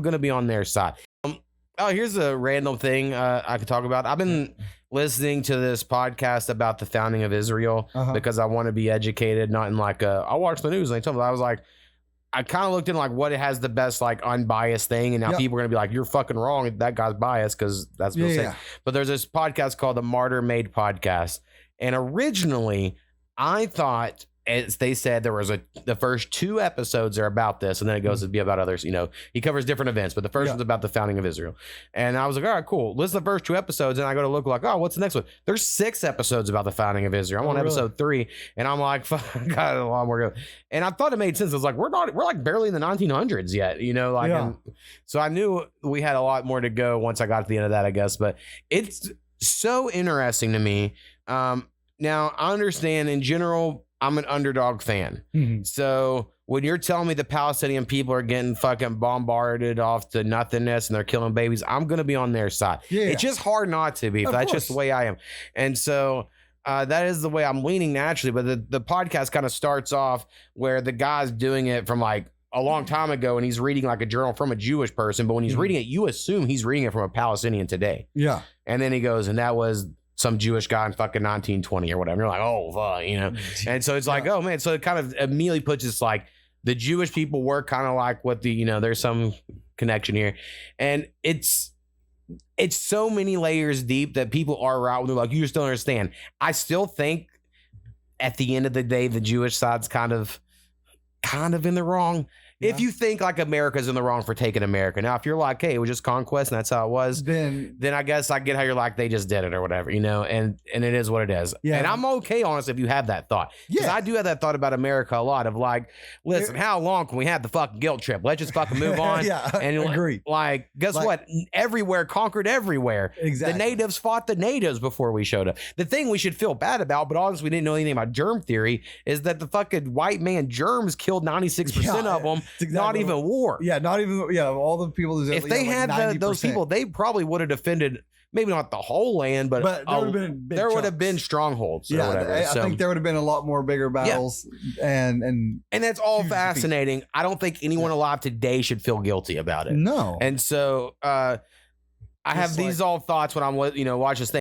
going to be on their side. Oh, here's a random thing I could talk about. I've been listening to this podcast about the founding of Israel because I want to be educated, not in like I watched the news and they told me, I was like, I kind of looked in like what it has the best like unbiased thing, and now people are gonna be like, you're fucking wrong, that guy's biased, because that's what saying. But there's this podcast called the Martyr Made Podcast, and originally I thought, as they said, there was the first 2 episodes are about this, and then it goes to be about others. You know, he covers different events, but the first one's about the founding of Israel. And I was like, all right, cool. Listen to the first 2 episodes, and I go to look like, oh, what's the next one? There's 6 episodes about the founding of Israel. I'm on episode 3, and I'm like, fuck, I got a lot more to go. And I thought it made sense. I was like, we're like barely in the 1900s yet, you know, like. And so I knew we had a lot more to go once I got to the end of that, I guess. But it's so interesting to me. Now I understand in general, I'm an underdog fan. So when you're telling me the Palestinian people are getting fucking bombarded off to nothingness and they're killing babies, I'm going to be on their side. It's just hard not to be. That's just the way I am. And so that is the way I'm leaning naturally. But the podcast kind of starts off where the guy's doing it from like a long time ago, and he's reading like a journal from a Jewish person. But when he's reading it, you assume he's reading it from a Palestinian today. And then he goes, and that was some Jewish guy in fucking 1920 or whatever. You're like, oh, fuck, you know? And so it's like, oh man. So it kind of immediately puts this like the Jewish people were kind of like what the, you know, there's some connection here. And it's so many layers deep that people are right when they're like, you just don't understand. I still think at the end of the day, the Jewish side's kind of in the wrong. If you think like America's in the wrong for taking America. Now, if you're like, hey, it was just conquest and that's how it was, then I guess I get how you're like, they just did it or whatever, you know, and it is what it is. And I'm okay, honestly, if you have that thought. Because I do have that thought about America a lot of like, listen, how long can we have the fucking guilt trip? Let's just fucking move on. And agree. Like, guess what? Everywhere conquered everywhere. Exactly. The natives fought the natives before we showed up. The thing we should feel bad about, but honestly, we didn't know anything about germ theory, is that the fucking white man germs killed 96% of them. Not even war. Not even. All the people. If they had those people, they probably would have defended maybe not the whole land, but there would have been strongholds. Or whatever. I think there would have been a lot more bigger battles. And that's all fascinating. I don't think anyone alive today should feel guilty about it. No. And so I have these all thoughts when I'm watch this thing.